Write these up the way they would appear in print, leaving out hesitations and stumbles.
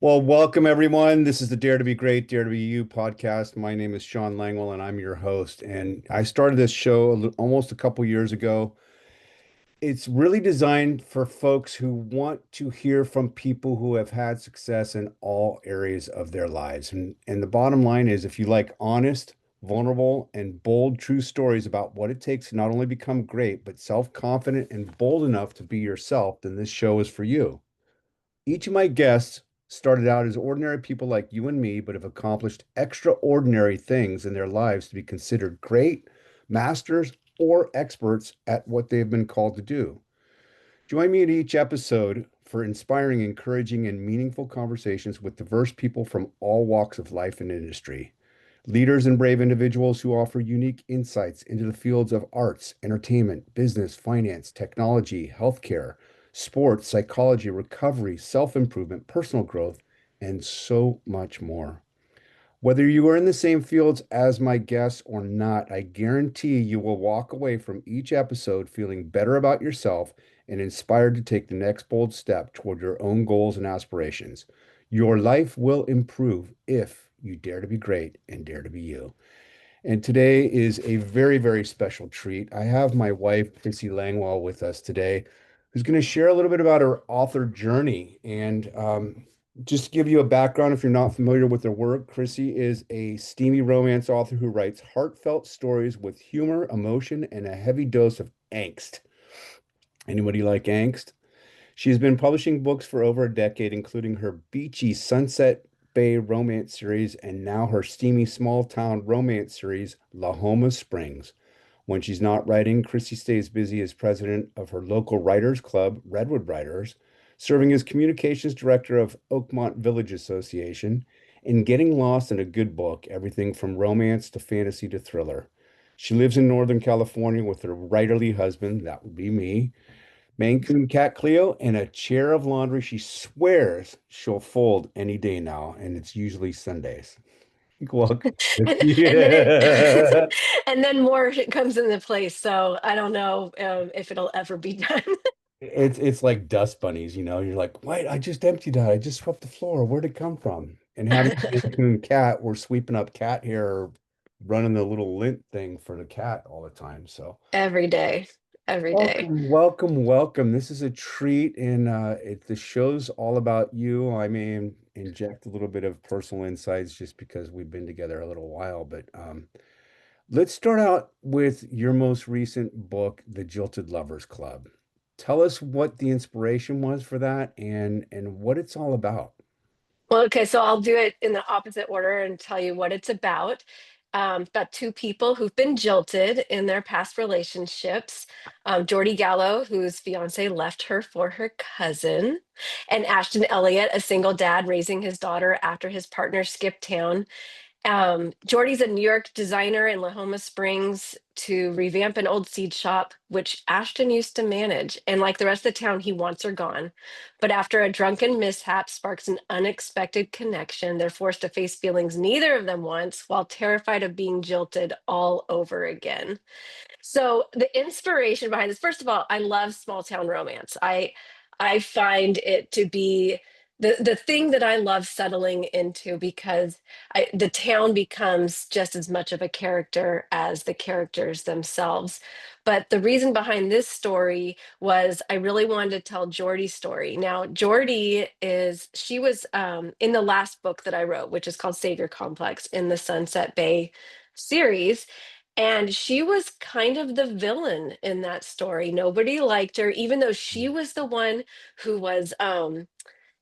Well, welcome everyone. This is the Dare to Be Great, Dare to Be You podcast. My name is Sean Langwell and I'm your host. And I started this show almost a couple years ago. It's really designed for folks who want to hear from people who have had success in all areas of their lives. And the bottom line is if you like honest, vulnerable, and bold, true stories about what it takes to not only become great, but self-confident and bold enough to be yourself, then this show is for you. Each of my guests started out as ordinary people like you and me, but have accomplished extraordinary things in their lives to be considered great, masters, or experts at what they've been called to do. Join me in each episode for inspiring, encouraging, and meaningful conversations with diverse people from all walks of life and industry. Leaders and brave individuals who offer unique insights into the fields of arts, entertainment, business, finance, technology, healthcare, sports, psychology, recovery, self-improvement, personal growth, and so much more. Whether you are in the same fields as my guests or not, I guarantee you will walk away from each episode feeling better about yourself and inspired to take the next bold step toward your own goals and aspirations. Your life will improve if you dare to be great and dare to be you. And today is a very, very special treat. I have my wife, Crissi Langwell, with us today, who's going to share a little bit about her author journey. And just to give you a background, if you're not familiar with her work, Crissi is a steamy romance author who writes heartfelt stories with humor, emotion, and a heavy dose of angst. Anybody like angst? She has been publishing books for over a decade, including her beachy Sunset Bay romance series and now her steamy small town romance series, Lahoma Springs. When she's not writing, Crissi stays busy as president of her local writers club, Redwood Writers, serving as communications director of Oakmont Village Association, and getting lost in a good book, everything from romance to fantasy to thriller. She lives in Northern California with her writerly husband, that would be me, Maine Coon cat Cleo, and a chair of laundry she swears she'll fold any day now, and it's usually Sundays. Welcome. And then it Yeah. and then more comes into place. So I don't know if it'll ever be done. It's like dust bunnies, You're like, wait, I just emptied that. I just swept the floor. Where'd it come from? And having a Maine Coon cat, we're sweeping up cat hair, running the little lint thing for the cat all the time. So Every day, every day. welcome, welcome, welcome. This is a treat, and the show's all about you. I may inject a little bit of personal insights just because we've been together a little while, but let's start out with your most recent book, The Jilted Lovers Club. Tell us what the inspiration was for that and what it's all about. Well, okay, so I'll do it in the opposite order and tell you what it's about. About two people who've been jilted in their past relationships. Jordy Gallo, whose fiance left her for her cousin, and Ashton Elliott, a single dad raising his daughter after his partner skipped town. Jordy's a New York designer in Lahoma Springs to revamp an old seed shop, which Ashton used to manage. And like the rest of the town, he wants her gone. But after a drunken mishap sparks an unexpected connection, they're forced to face feelings neither of them wants while terrified of being jilted all over again. So the inspiration behind this, first of all, I love small town romance. I find it to be the thing that I love settling into because the town becomes just as much of a character as the characters themselves. But the reason behind this story was I really wanted to tell Jordy's story. Now, she was in the last book that I wrote, which is called Savior Complex in the Sunset Bay series. And she was kind of the villain in that story. Nobody liked her, even though she was the one who was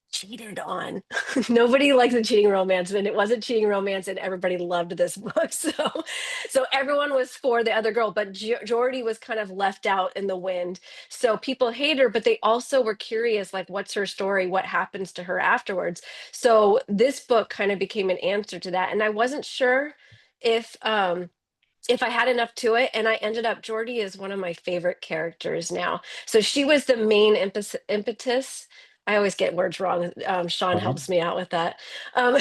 cheated on. Nobody likes a cheating romance, and it wasn't cheating romance, and everybody loved this book. So everyone was for the other girl, but Jordy was kind of left out in the wind. So people hate her, but they also were curious, like, what's her story? What happens to her afterwards? So this book kind of became an answer to that, and I wasn't sure if I had enough to it, and I ended up, Jordy is one of my favorite characters now. So she was the main impetus. I always get words wrong. Sean Uh-huh. helps me out with that. Um,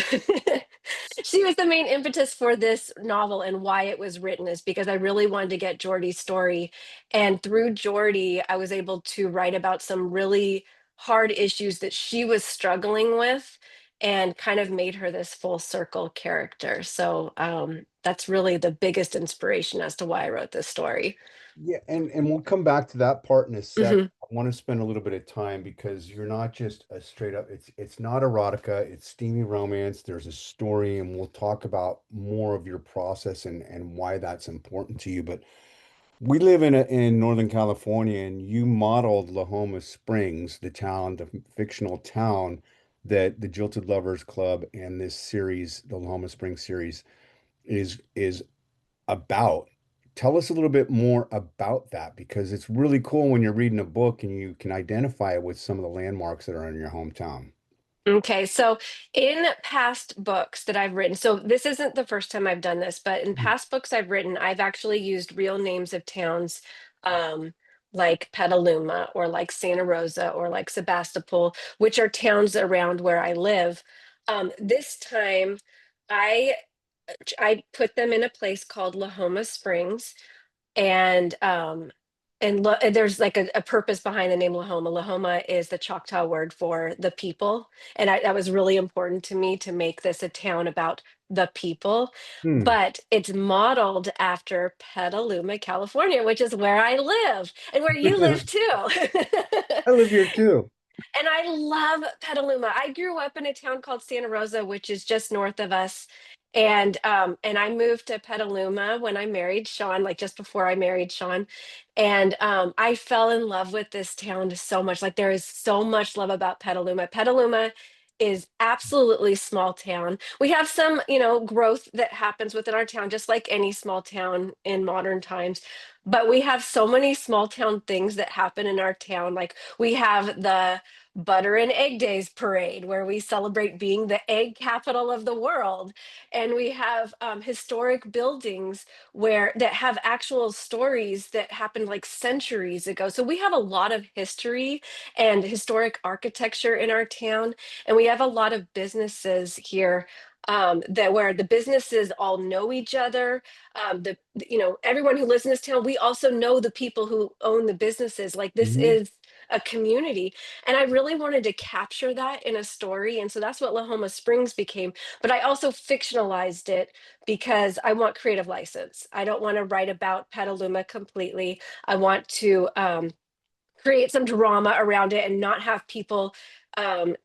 she was the main impetus for this novel, and why it was written is because I really wanted to get Jordy's story. And through Jordy, I was able to write about some really hard issues that she was struggling with. and kind of made her this full circle character. So that's really the biggest inspiration as to why I wrote this story. Yeah, and we'll come back to that part in a sec. Hmm. I want to spend a little bit of time because you're not just a straight up, it's not erotica, it's steamy romance. There's a story, and we'll talk about more of your process and why that's important to you. But we live in Northern California, and you modeled Lahoma Springs, the town, the fictional town that the Jilted Lovers Club and this series, the Lahoma Springs series, is about. Tell us a little bit more about that because it's really cool when you're reading a book and you can identify it with some of the landmarks that are in your hometown. Okay, so in past books that I've written, so this isn't the first time I've done this, but in Mhm. past books I've written, I've actually used real names of towns, um, like Petaluma or like Santa Rosa or like Sebastopol, which are towns around where I live. This time, I I put them in a place called Lahoma Springs, and there's like a purpose behind the name Lahoma. Lahoma is the Choctaw word for the people, and that was really important to me to make this a town about the people. Hmm. But it's modeled after Petaluma, California, which is where I live and where you live too. I live here too. And I love Petaluma. I grew up in a town called Santa Rosa, which is just north of us. And I moved to Petaluma when I married Sean, like just before I married Sean. And I fell in love with this town so much. Like there is so much love about Petaluma. Petaluma is absolutely small town. We have some, growth that happens within our town, just like any small town in modern times. But we have so many small town things that happen in our town. Like we have the Butter and Egg Days parade, where we celebrate being the egg capital of the world. And we have historic buildings where that have actual stories that happened like centuries ago. So we have a lot of history and historic architecture in our town. And we have a lot of businesses here, that where the businesses all know each other. Everyone who lives in this town, we also know the people who own the businesses. Like this Mhm. is a community. And I really wanted to capture that in a story. And so that's what Lahoma Springs became. But I also fictionalized it because I want creative license. I don't want to write about Petaluma completely. I want to create some drama around it and not have people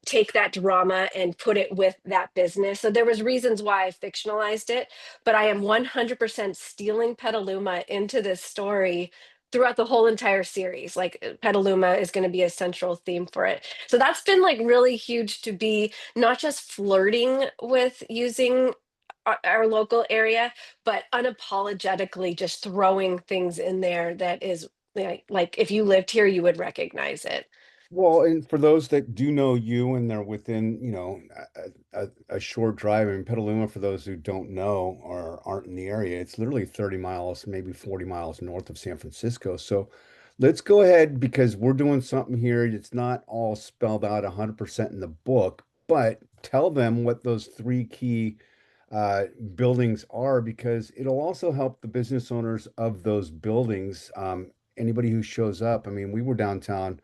take that drama and put it with that business. So there was reasons why I fictionalized it, but I am 100% stealing Petaluma into this story throughout the whole entire series. Like Petaluma is going to be a central theme for it. So that's been like really huge to be not just flirting with using our local area, but unapologetically just throwing things in there that is like if you lived here, you would recognize it. Well, and for those that do know you and they're within, a short drive, I mean, Petaluma, for those who don't know or aren't in the area, it's literally 30 miles, maybe 40 miles north of San Francisco. So let's go ahead because we're doing something here. It's not all spelled out 100% in the book, but tell them what those three key uh, buildings are because it'll also help the business owners of those buildings. Anybody who shows up. I mean, we were downtown.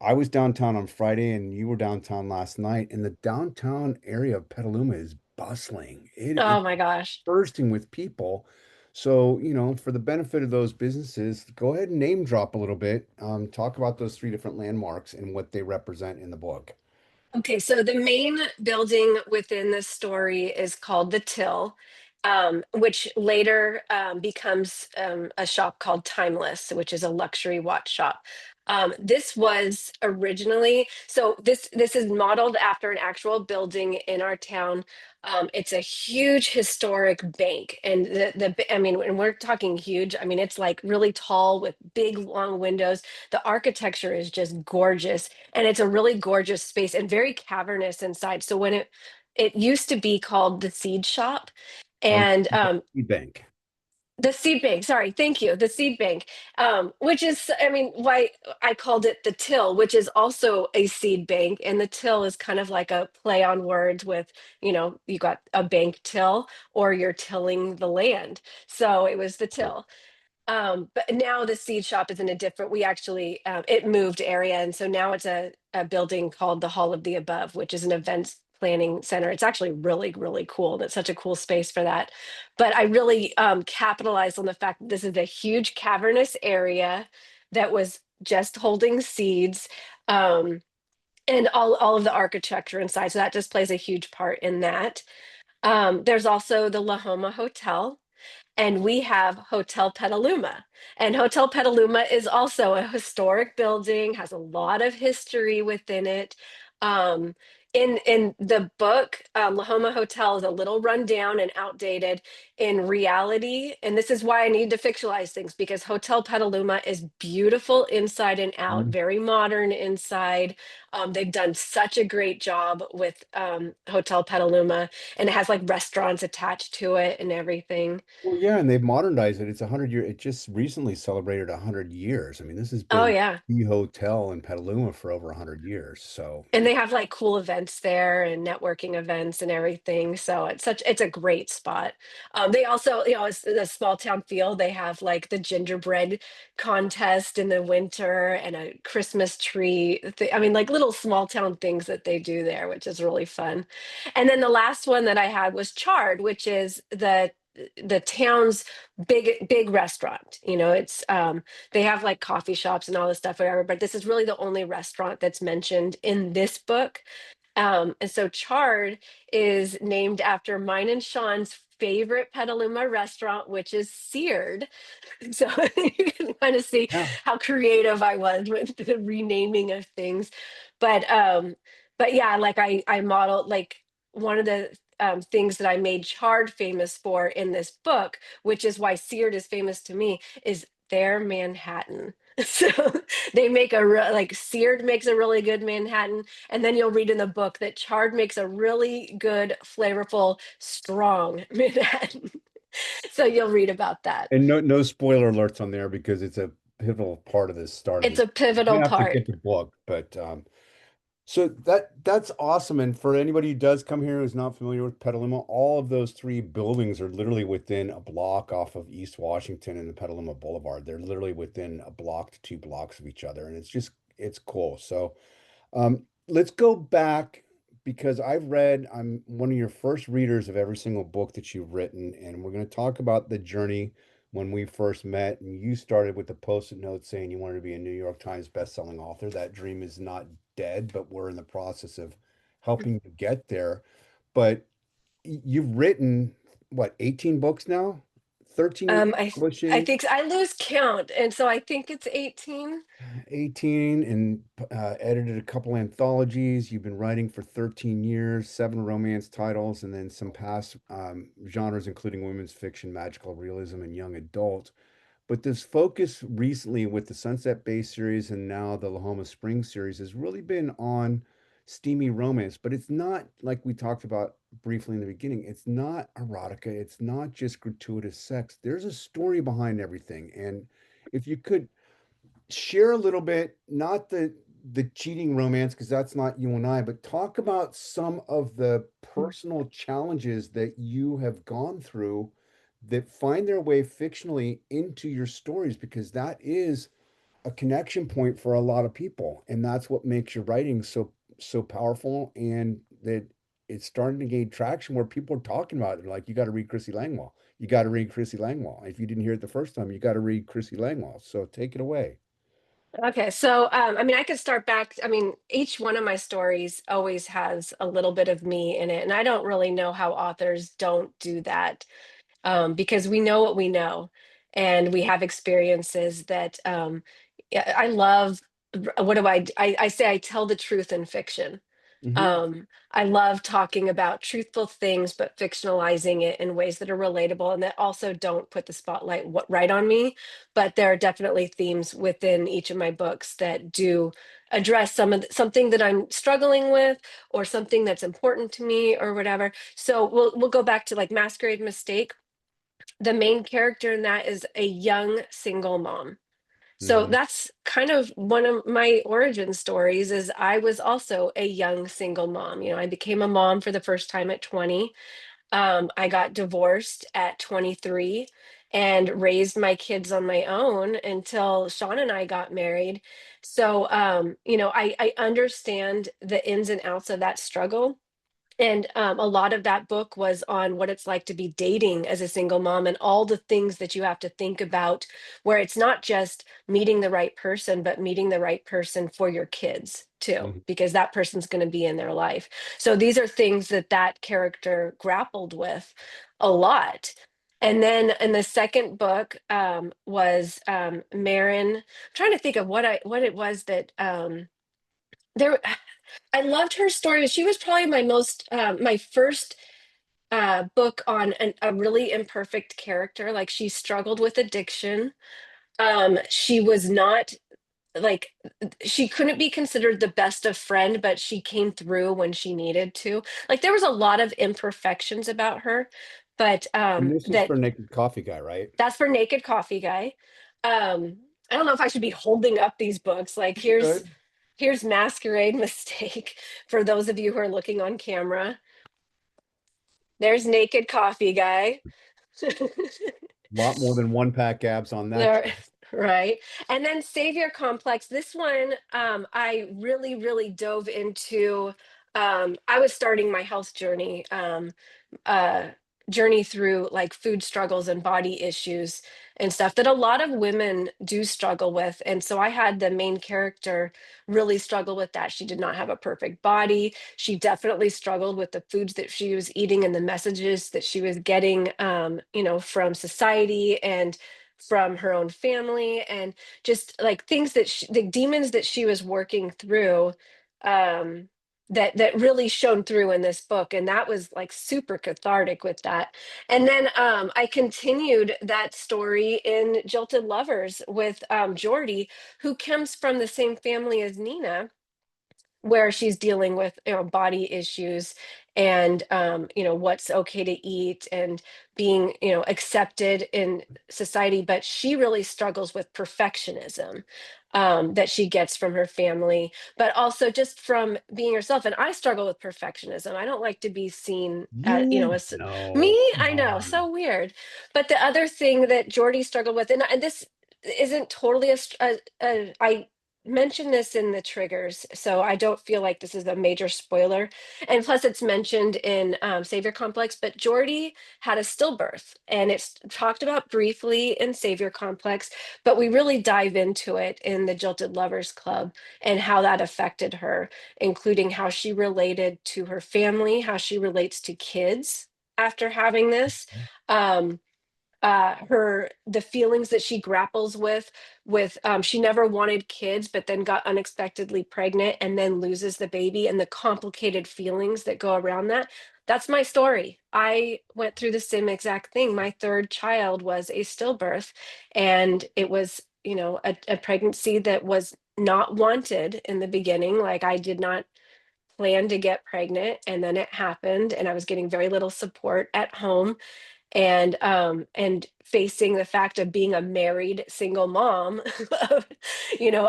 I was downtown on Friday and you were downtown last night, and the downtown area of Petaluma is bustling. It's Oh my gosh. bursting with people. So, for the benefit of those businesses, go ahead and name drop a little bit. Talk about those three different landmarks and what they represent in the book. Okay, so the main building within the story is called the Till, which later becomes a shop called Timeless, which is a luxury watch shop. This was originally, so this is modeled after an actual building in our town. It's a huge historic bank, and I mean, when we're talking huge, I mean it's like really tall with big long windows. The architecture is just gorgeous, and it's a really gorgeous space and very cavernous inside. So when it used to be called the Seed Shop, On and Bank. the seed bank, sorry, thank you, the seed bank, which is, I mean, why I called it the Till, which is also a seed bank, and the Till is kind of like a play on words with, you got a bank till or you're tilling the land, so it was the Till. But now the seed shop is in a different, we actually, it moved area. And so now it's a building called the Hall of the Above, which is an events planning center. It's actually really, really cool. And it's such a cool space for that. But I really capitalized on the fact that this is a huge cavernous area that was just holding seeds. And all of the architecture inside. So that just plays a huge part in that. There's also the Lahoma Hotel, and we have Hotel Petaluma. And Hotel Petaluma is also a historic building, has a lot of history within it. Um, in the book, Lahoma Hotel is a little rundown and outdated. In reality, and this is why I need to fictionalize things, because Hotel Petaluma is beautiful inside and out, Mhm. very modern inside. They've done such a great job with Hotel Petaluma, and it has like restaurants attached to it and everything. Well, yeah, and they've modernized it. It's 100 year. It just recently celebrated 100 years. I mean, this has Oh been yeah. the hotel in Petaluma for over 100 years. So, And they have like cool events there and networking events and everything. So it's a great spot. They also, it's a small town feel. They have like the gingerbread contest in the winter and a Christmas tree. I mean, like little small town things that they do there, which is really fun. And then the last one that I had was Chard, which is the town's big restaurant. It's they have like coffee shops and all this stuff, whatever, but this is really the only restaurant that's mentioned in this book. And so Chard is named after mine and Sean's favorite Petaluma restaurant, which is Seared. So you can kind of see yeah. how creative I was with the renaming of things. But yeah, like I modeled like one of the things that I made Chard famous for in this book, which is why Seared is famous to me, is their Manhattan. So they make like Seared makes a really good Manhattan, and then you'll read in the book that Chard makes a really good, flavorful, strong Manhattan. So you'll read about that. And no spoiler alerts on there because it's a pivotal part of the start of It's this. a pivotal You have to part. get the book, but so that's awesome. And for anybody who does come here who's not familiar with Petaluma, all of those three buildings are literally within a block off of East Washington and the Petaluma Boulevard. They're literally within a block to 2 blocks of each other, and it's cool. So let's go back because I'm one of your first readers of every single book that you've written, and we're going to talk about the journey when we first met. And you started with the post-it note saying you wanted to be a New York Times best-selling author. That dream is not dead, but we're in the process of helping you get there. But you've written what, 18 books now? 13 years I publishing? think I lose count, and so I think it's 18. 18 and edited a couple anthologies. You've been writing for 13 years, 7 romance titles, and then some past genres, including women's fiction, magical realism, and young adult. But this focus recently with the Sunset Bay series and now the Lahoma Springs series has really been on steamy romance. But it's not like we talked about briefly in the beginning. It's not erotica. It's not just gratuitous sex. There's a story behind everything. And if you could share a little bit, not the cheating romance, because that's not you and I, but talk about some of the personal challenges that you have gone through that find their way fictionally into your stories, because that is a connection point for a lot of people. And that's what makes your writing so powerful and that it's starting to gain traction where people are talking about it. They're like, you got to read Crissi Langwell. You got to read Crissi Langwell. If you didn't hear it the first time, you got to read Crissi Langwell. So take it away. Okay, so I mean, I could start back. I mean, each one of my stories always has a little bit of me in it, and I don't really know how authors don't do that, because we know what we know, and we have experiences that yeah, I love. What do I say? I tell the truth in fiction. Hmm. I love talking about truthful things, but fictionalizing it in ways that are relatable and that also don't put the spotlight right on me. But there are definitely themes within each of my books that do address something that I'm struggling with, or something that's important to me, or whatever. So we'll go back to like Masquerade Mistake. The main character in that is a young single mom. So Hmm. that's kind of one of my origin stories. Is I was also a young single mom. I became a mom for the first time at 20. I got divorced at 23 and raised my kids on my own until Sean and I got married. So I understand the ins and outs of that struggle. And a lot of that book was on what it's like to be dating as a single mom and all the things that you have to think about, where it's not just meeting the right person, but meeting the right person for your kids too, Mhm. because that person's going to be in their life. So these are things that that character grappled with a lot. And then in the second book was Marin. I'm trying to think of what it was that there. I loved her story. She was probably my first book on a really imperfect character. Like she struggled with addiction. She was not like she couldn't be considered the best of friend, but she came through when she needed to. Like there was a lot of imperfections about her, but And this is for that Naked Coffee Guy, right? that's for Naked Coffee Guy. I don't know if I should be holding up these books. Like Good. here's Masquerade Mistake for those of you who are looking on camera. There's Naked Coffee Guy. Lot more than one pack abs on that There, chest. right. And then Savior Complex. This one, I really, really dove into. I was starting my health uh, journey through like food struggles and body issues and stuff that a lot of women do struggle with. And so I had the main character really struggle with that. She did not have a perfect body. She definitely struggled with the foods that she was eating and the messages that she was getting, from society and from her own family, and just like things that the demons that she was working through. Um, that really shone through in this book, and that was like super cathartic with that. And then I continued that story in Jilted Lovers with Jordy, who comes from the same family as Nina, where she's dealing with body issues and what's okay to eat and being accepted in society, but she really struggles with perfectionism that she gets from her family, but also just from being herself. And I struggle with perfectionism. I don't like to be seen You as me. know, come I know, on. so weird. But the other thing that Jordy struggled with, and this isn't totally I mention this in the triggers, so I don't feel like this is a major spoiler. And plus, it's mentioned in Savior Complex, but Jordy had a stillbirth, and it's talked about briefly in Savior Complex, but we really dive into it in the Jilted Lovers Club and how that affected her, including how she related to her family, how she relates to kids after having this. Um, her the feelings that she grapples with she never wanted kids but then got unexpectedly pregnant and then loses the baby, and the complicated feelings that go around that. That's my story. I went through the same exact thing. My third child was a stillbirth, and it was a pregnancy that was not wanted in the beginning. Like I did not plan to get pregnant, and then it happened, and I was getting very little support at home, and facing the fact of being a married single mom of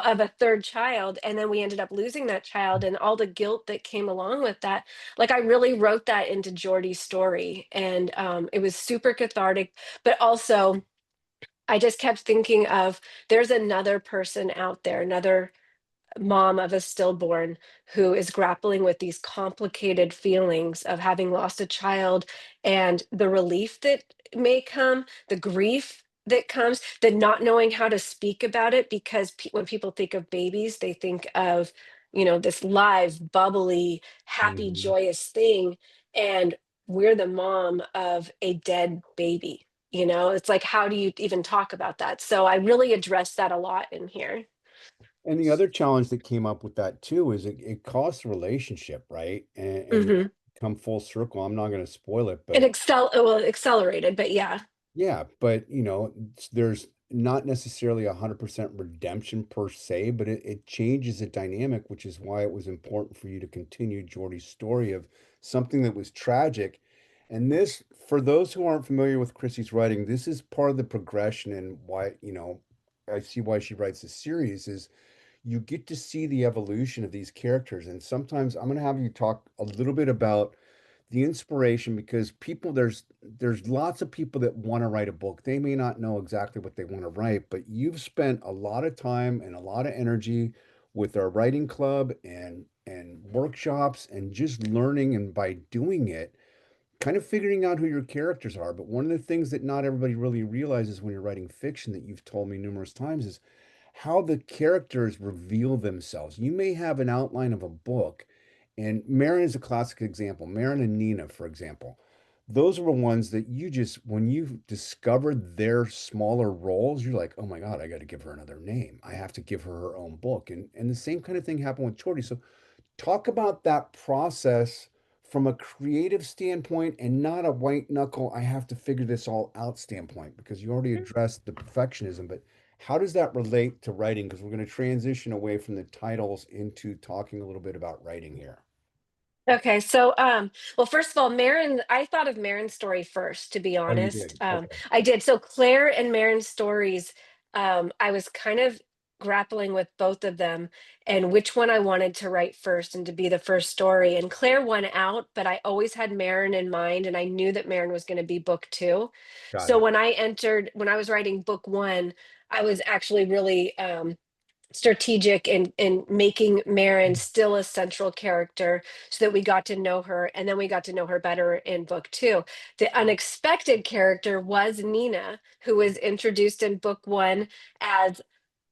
of a third child, and then we ended up losing that child and all the guilt that came along with that. Like I really wrote that into Jordy's story, and it was super cathartic, but also I just kept thinking of there's another person out there, another mom of a stillborn who is grappling with these complicated feelings of having lost a child, and the relief that may come, the grief that comes, the not knowing how to speak about it, because when people think of babies, they think of, this live, bubbly, happy, Mhm. joyous thing. And we're the mom of a dead baby. It's like, how do you even talk about that? So I really addressed that a lot in here. And the other challenge that came up with that too is it costs a relationship, right? And Hmm. come full circle. I'm not going to spoil it, It but accelerated, but yeah. yeah, but there's not necessarily 100% redemption per se, but it changes the dynamic, which is why it was important for you to continue Jordy's story of something that was tragic. And this, for those who aren't familiar with Chrissy's writing, this is part of the progression and why, I see why she writes this series is you get to see the evolution of these characters. And sometimes I'm going to have you talk a little bit about the inspiration because there's lots of people that want to write a book. They may not know exactly what they want to write, but you've spent a lot of time and a lot of energy with our writing club and workshops and just learning, and by doing it, kind of figuring out who your characters are. But one of the things that not everybody really realizes when you're writing fiction, that you've told me numerous times, is how the characters reveal themselves. You may have an outline of a book, and Marin is a classic example. Marin and Nina, for example, those were ones that you just, when you discovered their smaller roles, you're like, oh my God, I got to give her another name. I have to give her her own book. And the same kind of thing happened with Chorty. So talk about that process from a creative standpoint and not a white knuckle, I have to figure this all out standpoint, because you already addressed the perfectionism, but how does that relate to writing? Because we're going to transition away from the titles into talking a little bit about writing here. Okay, so well, first of all, Marin, I thought of Marin's story first, to be Oh, you honest. did. Okay. I did. So Claire and Marin's stories, I was kind of grappling with both of them and which one I wanted to write first and to be the first story. And Claire won out, but I always had Marin in mind, and I knew that Marin was going to be book two. Got So it. when I was writing book one, I was actually really strategic in making Marin still a central character so that we got to know her, and then we got to know her better in book two. The unexpected character was Nina, who was introduced in book one as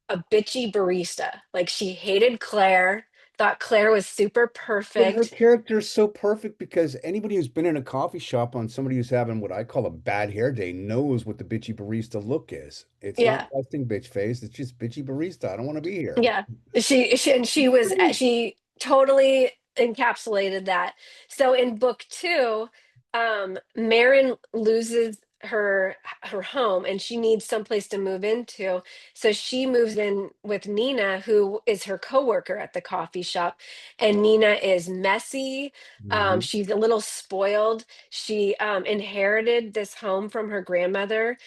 a bitchy barista. Like, she hated Claire, thought Claire was super But her perfect. character is so perfect, because anybody who's been in a coffee shop on somebody who's having what I call a bad hair day knows what the bitchy barista look is. It's not Yeah. resting bitch face. It's just bitchy barista. I don't want to be here. Yeah, she was Great. she totally encapsulated that. So in book two, Marin loses her home and she needs someplace to move into. So she moves in with Nina, who is her coworker at the coffee shop. And Nina is messy. Mhm. She's a little spoiled. She inherited this home from her grandmother.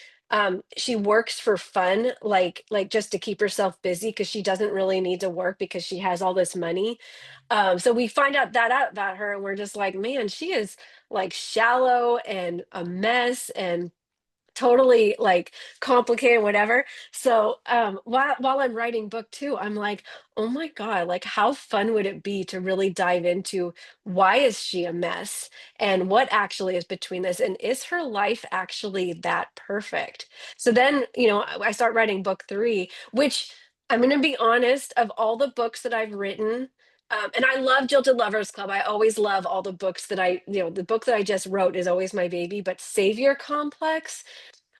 She works for fun, like just to keep herself busy, because she doesn't really need to work because she has all this money. So we find out about her, and we're just like, man, she is like shallow and a mess and totally like complicated, whatever. So while I'm writing book two, I'm like, oh my God, like how fun would it be to really dive into why is she a mess and what actually is between this, and is her life actually that perfect? So then, I start writing book three, which, I'm going to be honest, of all the books that I've written, and I love Jilted Lovers Club. I always love all the books that the book that I just wrote is always my baby, but Savior Complex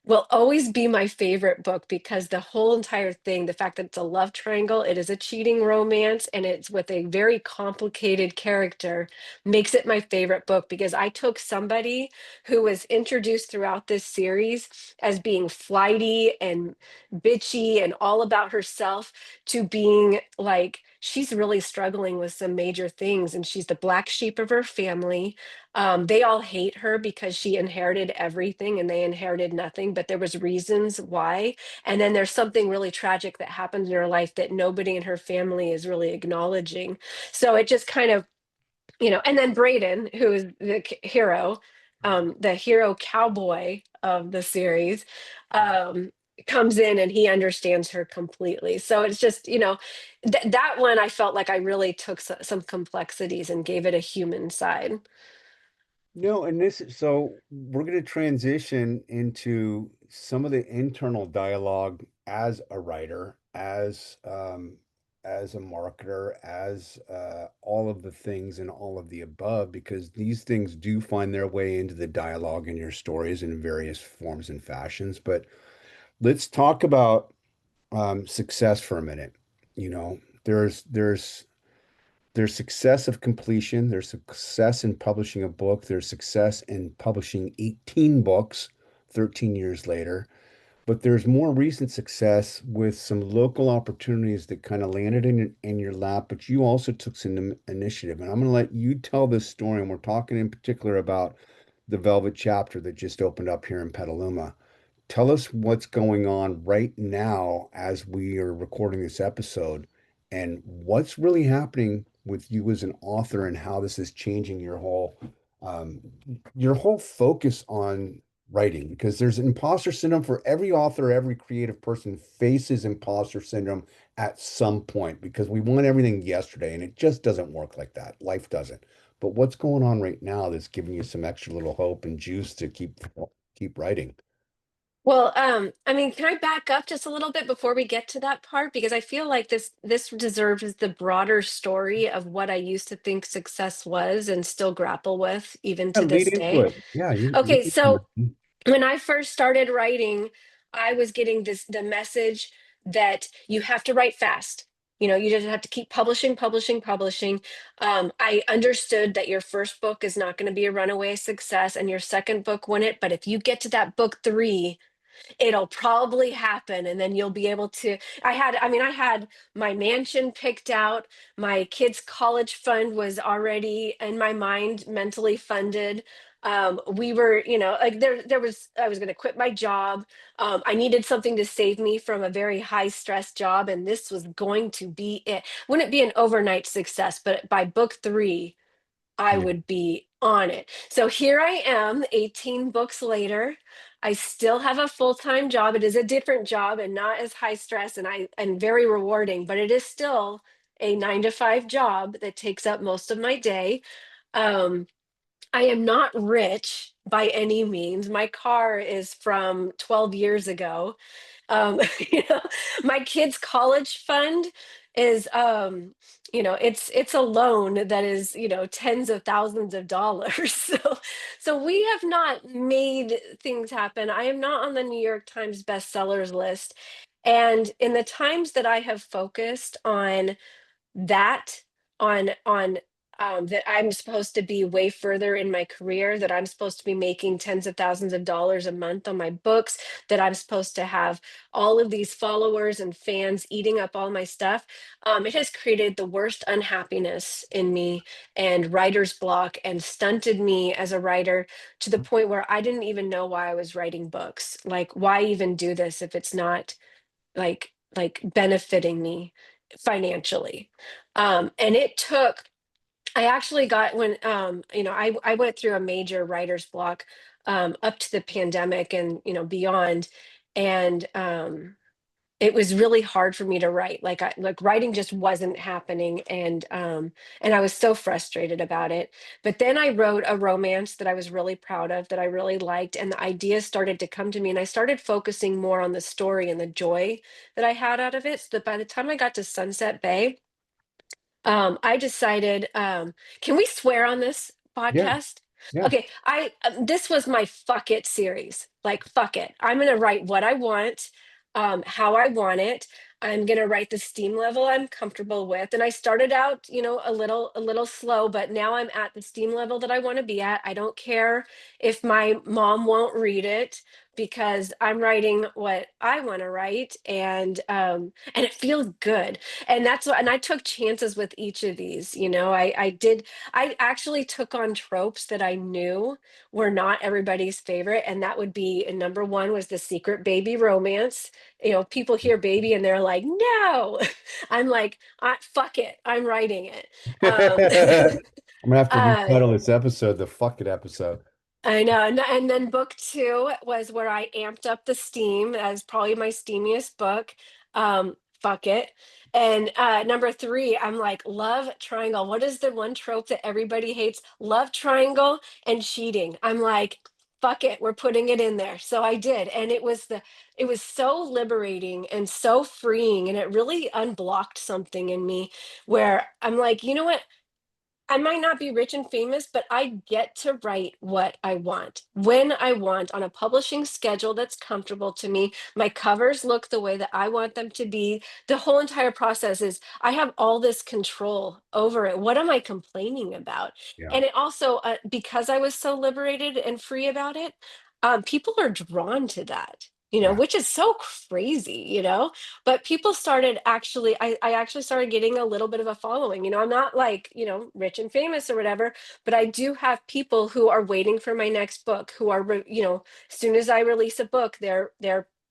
will always be my favorite book, because the whole entire thing, the fact that it's a love triangle, it is a cheating romance, and it's with a very complicated character, makes it my favorite book, because I took somebody who was introduced throughout this series as being flighty and bitchy and all about herself, to being like, she's really struggling with some major things, and she's the black sheep of her family. They all hate her because she inherited everything and they inherited nothing, but there was reasons why. And then there's something really tragic that happened in her life that nobody in her family is really acknowledging. So it just kind of, and then Braden, who is the hero, the hero cowboy of the series, um, comes in and he understands her completely. So it's just, that one I felt like I really took some complexities and gave it a human side. No, and this, so we're going to transition into some of the internal dialogue as a writer, as a marketer, as all of the things and all of the above, because these things do find their way into the dialogue in your stories in various forms and fashions. But let's talk about success for a minute. You know, there's success of completion. There's success in publishing a book. There's success in publishing 18 books 13 years later. But there's more recent success with some local opportunities that kind of landed in your lap, but you also took some initiative. And I'm going to let you tell this story. And we're talking in particular about the Velvet chapter that just opened up here in Petaluma. Tell us what's going on right now as we are recording this episode, and what's really happening with you as an author, and how this is changing um, your whole focus on writing? Because there's imposter syndrome for every author, every creative person faces imposter syndrome at some point because we want everything yesterday and it just doesn't work like that. Life doesn't. But what's going on right now that's giving you some extra little hope and juice to keep writing? Well, I mean, can I back up just a little bit before we get to that part? Because I feel like this deserves the broader story of what I used to think success was and still grapple with even Yeah, to lead this into day. it. Yeah, you Okay, lead into so it. when I first started writing, I was getting the message that you have to write fast. You know, you just have to keep publishing, publishing, publishing. I understood that your first book is not going to be a runaway success and your second book wouldn't. But if you get to that book three, it'll probably happen and then you'll be able to. I had my mansion picked out, my kids college fund was already in my mind mentally funded. We were, like there was, I was going to quit my job. I needed something to save me from a very high stress job and this was going to be it. Wouldn't be an overnight success, but by book three I Yeah. would be on it. So here I am, 18 books later. I still have a full-time job. It is a different job and not as high stress and very rewarding, but it is still a 9 to 5 job that takes up most of my day. Um, I am not rich by any means. My car is from 12 years ago. um you know, my kids college fund is it's a loan that is tens of thousands of dollars. So we have not made things happen. I am not on the New York Times bestsellers list, and in the times that I have focused on that, on that I'm supposed to be way further in my career, that I'm supposed to be making tens of thousands of dollars a month on my books, that I'm supposed to have all of these followers and fans eating up all my stuff. It has created the worst unhappiness in me and writer's block and stunted me as a writer to the point where I didn't even know why I was writing books. Like, why even do this if it's not like benefiting me financially? And it took, I actually got, when I went through a major writer's block up to the pandemic and beyond. And it was really hard for me to write. Like writing just wasn't happening, and I was so frustrated about it. But then I wrote a romance that I was really proud of, that I really liked, and the ideas started to come to me, and I started focusing more on the story and the joy that I had out of it, so that by the time I got to Sunset Bay, I decided, can we swear on this Yeah. podcast? Yeah. Okay, this was my fuck it series. Like, fuck it. I'm gonna write what I want, how I want it. I'm gonna write the steam level I'm comfortable with. And I started out, a little slow, but now I'm at the steam level that I want to be at. I don't care if my mom won't read it because I'm writing what I want to write, and it feels good. And that's what, and I took chances with each of these. I actually took on tropes that I knew were not everybody's favorite, and that would be, and number one was the secret baby romance. People hear baby and they're like, no. I'm like, fuck it, I'm writing it. um I'm gonna have to uh retitle this episode the Fuck It episode. I know. And then book two was where I amped up the steam as probably my steamiest book. Fuck it. And number three, I'm like, love triangle. What is the one trope that everybody hates? Love triangle and cheating. I'm like, fuck it, we're putting it in there. So I did. And it was so liberating and so freeing. And it really unblocked something in me where I'm like, you know what? I might not be rich and famous, but I get to write what I want when I want on a publishing schedule that's comfortable to me. My covers look the way that I want them to be. The whole entire process is, I have all this control over it. What am I complaining about? Yeah. And it also, because I was so liberated and free about it, people are drawn to that. Yeah. Which is so crazy. But people started actually, I actually started getting a little bit of a following. I'm not like, rich and famous or whatever, but I do have people who are waiting for my next book, who are, as soon as I release a book, they're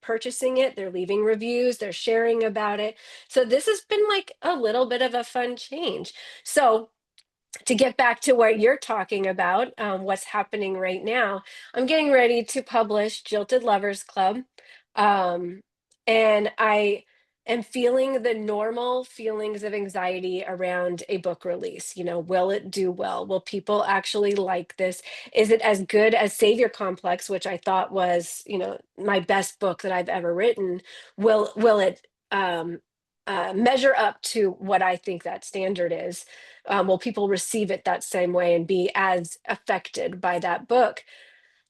purchasing it, they're leaving reviews, they're sharing about it. So this has been like a little bit of a fun change. So to get back to what you're talking about, what's happening right now, I'm getting ready to publish Jilted Lovers Club. Um, and I am feeling the normal feelings of anxiety around a book release. You know, will it do well? Will people actually like this? Is it as good as Savior Complex, which I thought was, my best book that I've ever written? Will it measure up to what I think that standard is? Will people receive it that same way and be as affected by that book?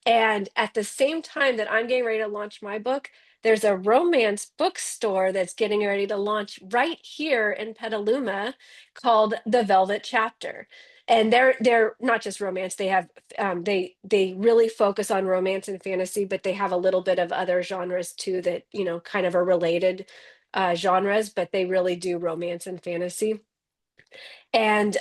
And at the same time that I'm getting ready to launch my book, there's a romance bookstore that's getting ready to launch right here in Petaluma called The Velvet Chapter. And they're not just romance. They have they really focus on romance and fantasy, but they have a little bit of other genres too that kind of are related genres, but they really do romance and fantasy. And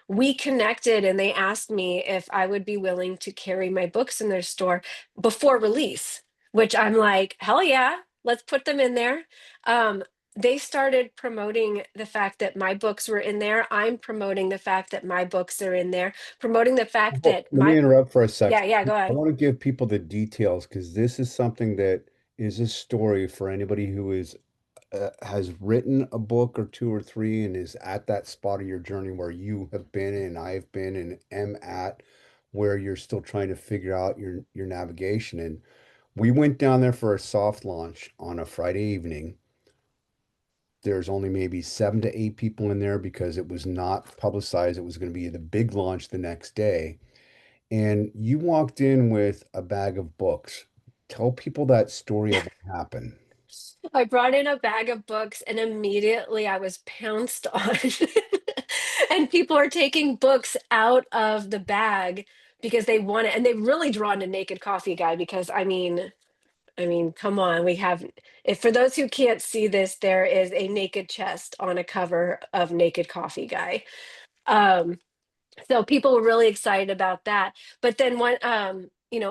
we connected and they asked me if I would be willing to carry my books in their store before release, which I'm like, hell yeah, let's put them in there. They started promoting the fact that my books were in there. I'm promoting the fact that my books are in there, promoting the fact Well, that let me interrupt for a yeah, second. yeah, go I ahead. want to give people the details because this is something that is a story for anybody who has written a book or two or three and is at that spot of your journey where you have been and I've been and am at, where you're still trying to figure out your navigation. And we went down there for a soft launch on a Friday evening. There's only maybe 7 to 8 people in there because it was not publicized. It was going to be the big launch the next day. And you walked in with a bag of books. Tell people that story of what happened. I brought in a bag of books and immediately I was pounced on. And people are taking books out of the bag because they want it. And they've really drawn to Naked Coffee Guy because I mean, come on, we have if for those who can't see this, there is a naked chest on a cover of Naked Coffee Guy. Um, so people were really excited about that. But then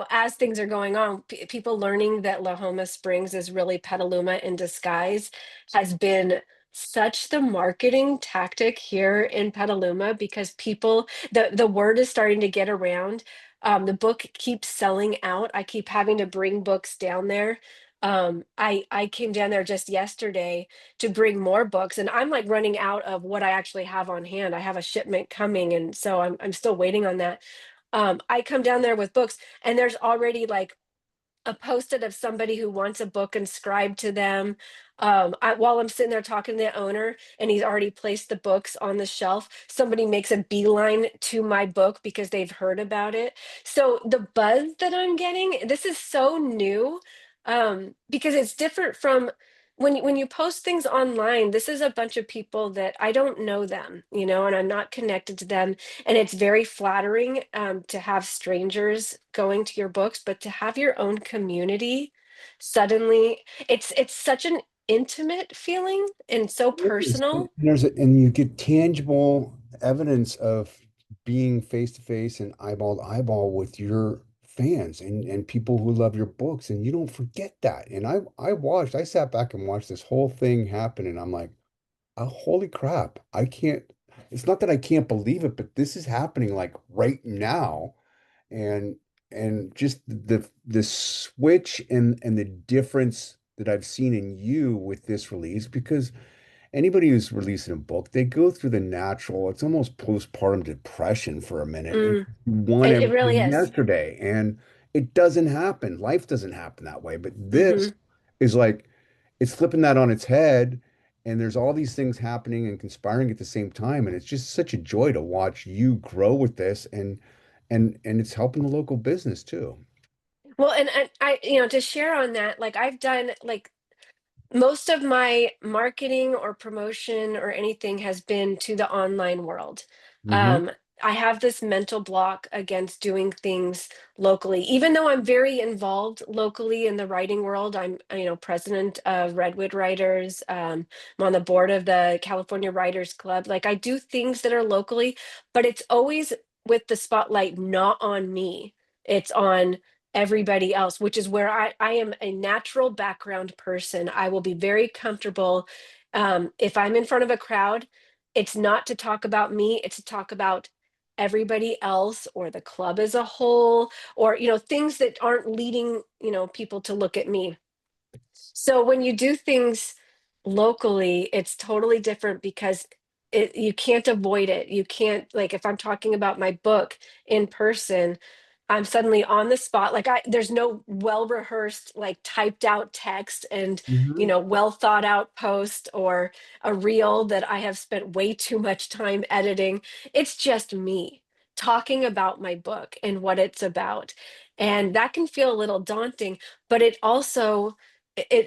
as things are going on, people learning that Lahoma Springs is really Petaluma in disguise has been such the marketing tactic here in Petaluma because the word is starting to get around. The book keeps selling out. I keep having to bring books down there. I came down there just yesterday to bring more books, and I'm like running out of what I actually have on hand. I have a shipment coming, and so I'm still waiting on that. I come down there with books, and there's already like a post-it of somebody who wants a book inscribed to them. While I'm sitting there talking to the owner and he's already placed the books on the shelf, somebody makes a beeline to my book because they've heard about it. So the buzz that I'm getting, this is so new, because it's different from when you post things online. This is a bunch of people that I don't know them, and I'm not connected to them, and it's very flattering to have strangers going to your books, but to have your own community suddenly, it's such an intimate feeling and so It is. And personal. and you get tangible evidence of being face to face and eyeball to eyeball with your fans and people who love your books, and you don't forget that. And I sat back and watched this whole thing happen, and I'm like, oh, holy crap. It's not that I can't believe it, but this is happening like right now. And just the switch and the difference that I've seen in you with this release, because anybody who's releasing a book, they go through the natural, it's almost postpartum depression for a minute, and Mm, you want it really everything is. yesterday. And it doesn't happen. Life doesn't happen that way. But this Hmm. is like it's flipping that on its head. And there's all these things happening and conspiring at the same time. And it's just such a joy to watch you grow with this, and it's helping the local business too. Well, and I, to share on that, like I've done like most of my marketing or promotion or anything has been to the online world. Hmm. Um, I have this mental block against doing things locally, even though I'm very involved locally in the writing world. I'm, president of Redwood Writers. I'm on the board of the California Writers Club. Like I do things that are locally, but it's always with the spotlight not on me. It's on everybody else, which is where I am a natural background person. I will be very comfortable if I'm in front of a crowd. It's not to talk about me, it's to talk about everybody else or the club as a whole, or things that aren't leading people to look at me. So when you do things locally, it's totally different because you can't avoid it. You can't, like, if I'm talking about my book in person, I'm suddenly on the spot. Like, there's no well rehearsed, like typed out text and, Mhm. well thought out post or a reel that I have spent way too much time editing. It's just me talking about my book and what it's about. And that can feel a little daunting, but it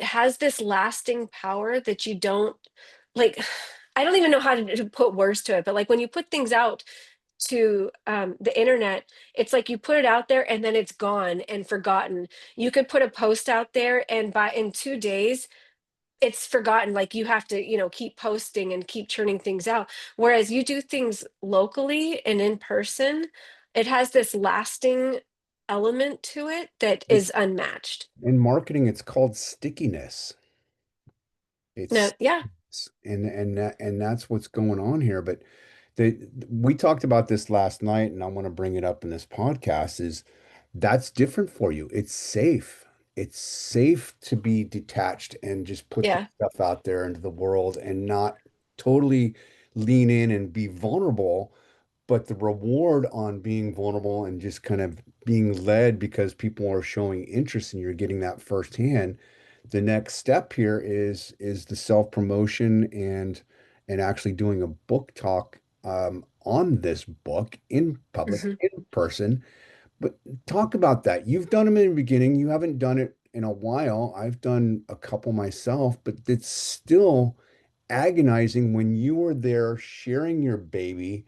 has this lasting power that you don't like. I don't even know how to put words to it, but like when you put things out to the internet, it's like you put it out there and then it's gone and forgotten. You could put a post out there and by in 2 days it's forgotten. Like you have to keep posting and keep churning things out, whereas you do things locally and in person, it has this lasting element to it that is unmatched. In marketing, it's called stickiness. No, It's yeah. and that's what's going on here. But we talked about this last night, and I want to bring it up in this podcast, is that's different for you. It's safe. It's safe to be detached and just put the Yeah. stuff out there into the world and not totally lean in and be vulnerable. But the reward on being vulnerable and just kind of being led because people are showing interest and you're getting that firsthand. The next step here is the self-promotion and actually doing a book talk on this book in public, Mhm. in person. But talk about that. You've done them in the beginning. You haven't done it in a while. I've done a couple myself, but it's still agonizing when you are there sharing your baby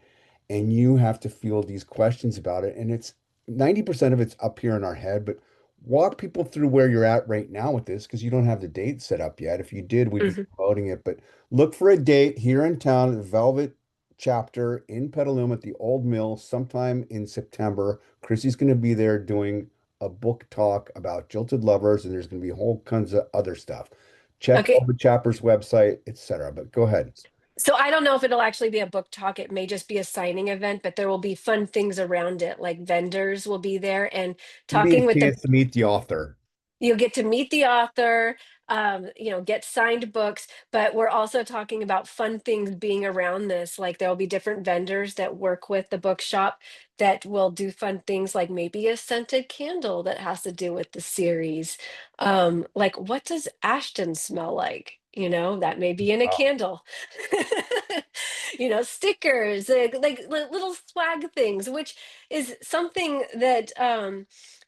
and you have to feel these questions about it. And it's 90% of it's up here in our head, but walk people through where you're at right now with this because you don't have the date set up yet. If you did, we'd be Mhm. promoting it. But look for a date here in town at the Velvet chapter in Petaluma at the Old Mill sometime in September. Chrissy's going to be there doing a book talk about jilted lovers, and there's going to be a whole kinds of other stuff. Check Okay. Velvet Chapter's website, etc. But go ahead. So I don't know if it'll actually be a book talk. It may just be a signing event, but there will be fun things around it. Like vendors will be there and You need talking a with the chance to meet the author. you'll get to meet the author, get signed books, but we're also talking about fun things being around this. Like there'll be different vendors that work with the bookshop that will do fun things, like maybe a scented candle that has to do with the series. Like what does Ashton smell like? That may be in a Wow. candle. Stickers, like little swag things, which is something that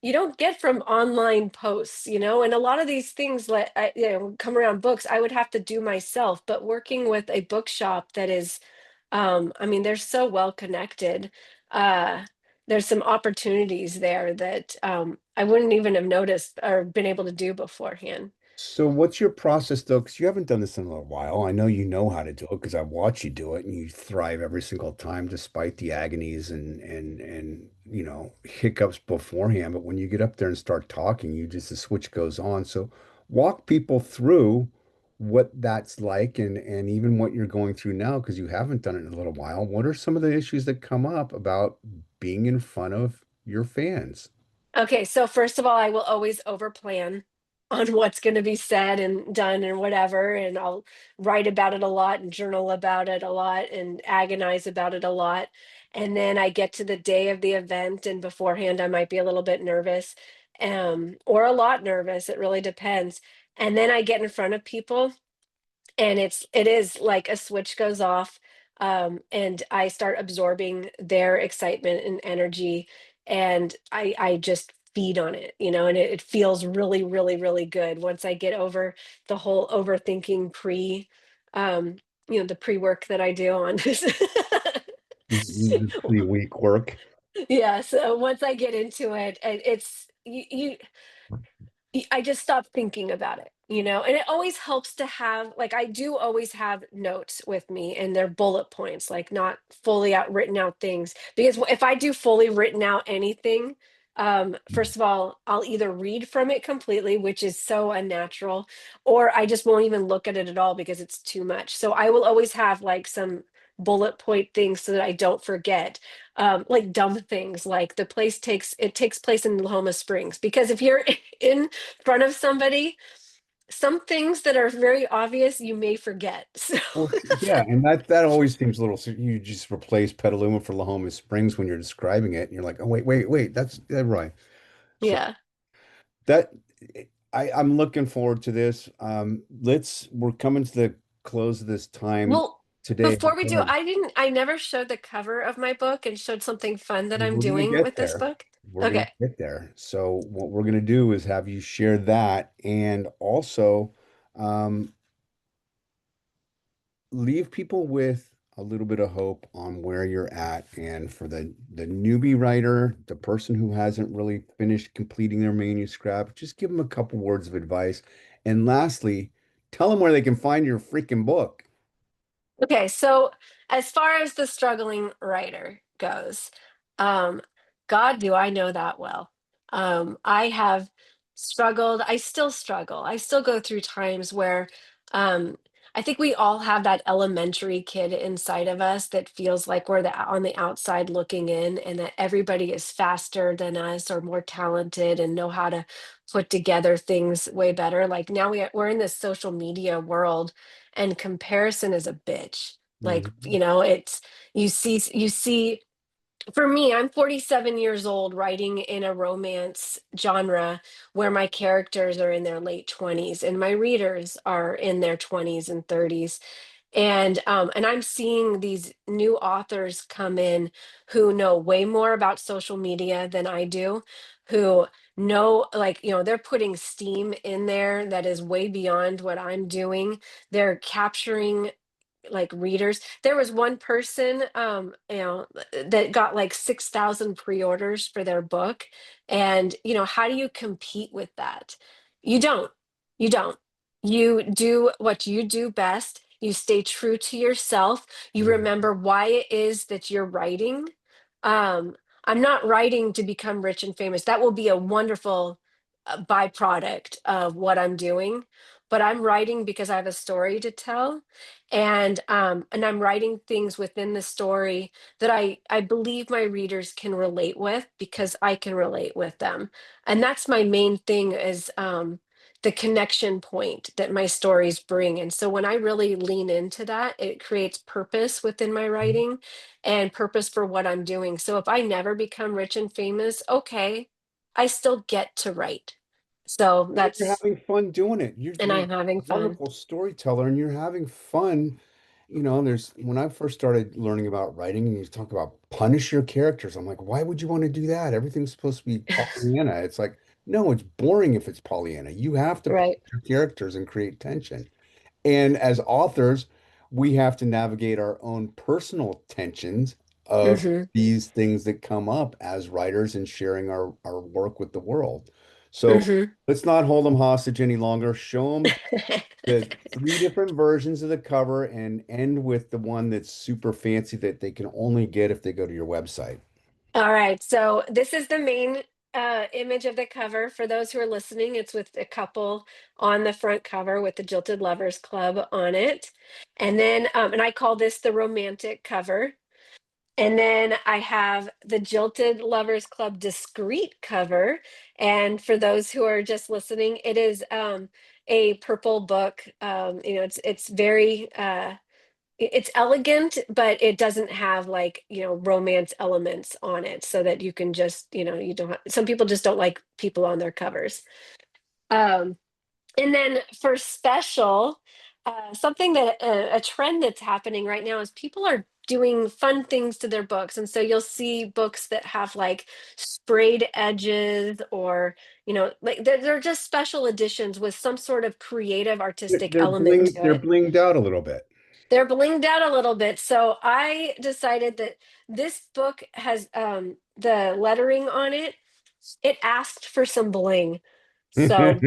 you don't get from online posts, and a lot of these things come around books I would have to do myself, but working with a bookshop that is, I mean, they're so well connected. uh there's some opportunities there that I wouldn't even have noticed or been able to do beforehand. So what's your process though? Because you haven't done this in a little while. I know you know how to do it because I watch you do it and you thrive every single time despite the agonies and hiccups beforehand. But when you get up there and start talking, the switch goes on. So walk people through what that's like and even what you're going through now because you haven't done it in a little while. What are some of the issues that come up about being in front of your fans? Okay, so first of all, I will always overplan on what's going to be said and done and whatever, and I'll write about it a lot and journal about it a lot and agonize about it a lot. And then I get to the day of the event, and beforehand, I might be a little bit nervous, or a lot nervous. It really depends. And then I get in front of people, and it is like a switch goes off, and I start absorbing their excitement and energy, and I just feed on it, and it feels really, really, really good once I get over the whole overthinking um the pre-work that I do on this. Pre-week work. Yeah, so once I get into it, and it's I just stopped thinking about it, and it always helps to have, like, I do always have notes with me, and they're bullet points, like not fully out written out things. Because if I do fully written out anything, first of all, I'll either read from it completely, which is so unnatural, or I just won't even look at it at all because it's too much. So I will always have like some bullet point things so that I don't forget. Like dumb things, like it takes place in Lahoma Springs, because if you're in front of somebody, some things that are very obvious you may forget. So Well, yeah, and that always seems a little. So you just replace Petaluma for Lahoma Springs when you're describing it, and you're like, oh wait, that's right. So yeah. that I'm looking forward to this. We're coming to the close of this time Well, today. before we Go do, ahead. I never showed the cover of my book and showed something fun that I'm We're gonna doing get with this there. book. We're gonna Okay. get there. So what we're gonna do is have you share that, and also um, leave people with a little bit of hope on where you're at. And for the newbie writer, the person who hasn't really finished completing their manuscript, just give them a couple words of advice. And lastly, tell them where they can find your freaking book. Okay, so as far as the struggling writer goes, um, God, do I know that well? I have struggled. I still struggle. I still go through times where um, I think we all have that elementary kid inside of us that feels like we're on the outside looking in, and that everybody is faster than us or more talented and know how to put together things way better. Like now we're in this social media world, and comparison is a bitch. Like, Mhm. it's you see for me, I'm 47 years old writing in a romance genre where my characters are in their late 20s and my readers are in their 20s and 30s. And I'm seeing these new authors come in who know way more about social media than I do, who know, like, they're putting steam in there that is way beyond what I'm doing. They're capturing like readers. There was one person that got like 6,000 pre-orders for their book. And how do you compete with that? You don't. You don't. You do what you do best. You stay true to yourself. You Mhm. remember why it is that you're writing. Um, I'm not writing to become rich and famous. That will be a wonderful byproduct of what I'm doing. But I'm writing because I have a story to tell, and I'm writing things within the story that I believe my readers can relate with because I can relate with them. And that's my main thing, is the connection point that my stories bring. And so when I really lean into that, it creates purpose within my writing and purpose for what I'm doing. So if I never become rich and famous, okay, I still get to write. So You're that's, having fun doing it. and You're I'm having a fun. wonderful storyteller and you're having fun. You know, there's when I first started learning about writing and you talk about punish your characters, I'm like, why would you want to do that? Everything's supposed to be Pollyanna. It's like, no, it's boring if it's Pollyanna. You have to punish Right. your characters and create tension. And as authors, we have to navigate our own personal tensions of Hmm. these things that come up as writers and sharing our work with the world. So Hmm. let's not hold them hostage any longer. Show them the three different versions of the cover and end with the one that's super fancy that they can only get if they go to your website. All right. So this is the main image of the cover. For those who are listening, it's with a couple on the front cover with the Jilted Lovers Club on it. And then, and I call this the romantic cover. And then I have the Jilted Lovers Club discreet cover. And for those who are just listening, it is a purple book. It's very it's elegant, but it doesn't have, like, romance elements on it, so that you can just, you don't some people just don't like people on their covers. Um, and then for special, something that a trend that's happening right now is people are doing fun things to their books. And so you'll see books that have like sprayed edges, or, like they're just special editions with some sort of creative artistic element to They're it. blinged out a little bit. They're blinged out a little bit. So I decided that this book has the lettering on it. It asked for some bling. So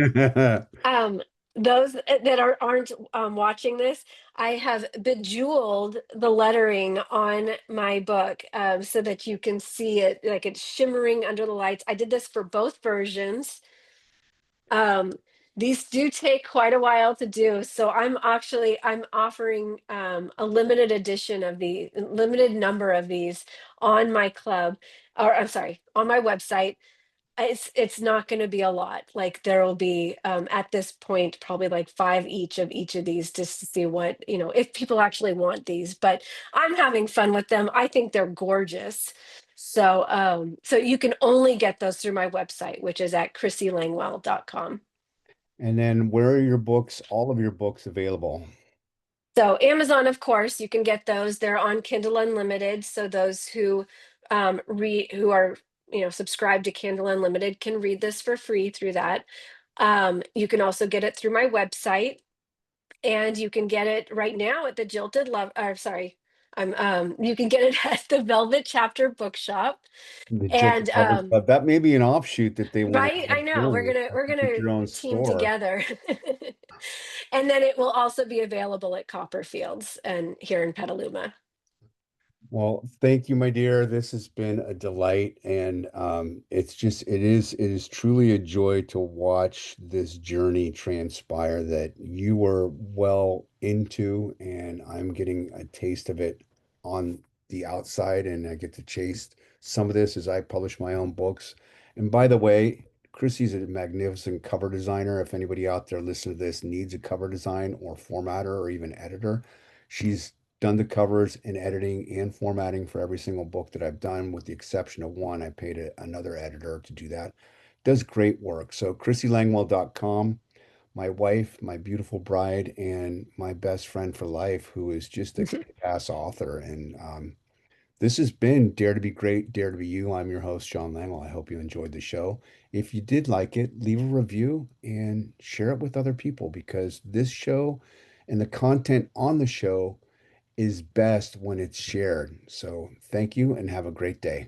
um those that aren't watching this, I have bejeweled the lettering on my book, so that you can see it, like it's shimmering under the lights. I did this for both versions. Um, These do take quite a while to do. So I'm offering a limited edition of the limited number of these on my club, or I'm sorry, on my website. It's not going to be a lot. Like there will be at this point probably like five each of these just to see what, if people actually want these. But I'm having fun with them. I think they're gorgeous. So you can only get those through my website, which is at ChrissyLangwell.com. And then where are your books, all of your books available? So Amazon, of course, you can get those. They're on Kindle Unlimited. So those who are subscribed to Kindle Unlimited can read this for free through that. You can also get it through my website, and you can get it right now at the Jilted Love. Or sorry, you can get it at the Velvet Chapter Bookshop. The Jilted And Lovers Club. That may be an offshoot that they want to right, end I up know doing. we're Get gonna your own team store. together. And then it will also be available at Copperfields and here in Petaluma. Well, thank you, my dear. This has been a delight, and it is truly a joy to watch this journey transpire that you were well into, and I'm getting a taste of it on the outside, and I get to chase some of this as I publish my own books. And by the way, Chrissy's a magnificent cover designer. If anybody out there listening to this needs a cover design or formatter or even editor, she's done the covers and editing and formatting for every single book that I've done, with the exception of one. I paid another editor to do that. Does great work. So ChrissyLangwell.com, my wife, my beautiful bride, and my best friend for life, who is just a kick-ass author. And this has been Dare to Be Great, Dare to Be You. I'm your host, Sean Langwell. I hope you enjoyed the show. If you did like it, leave a review and share it with other people, because this show and the content on the show is best when it's shared. So thank you and have a great day.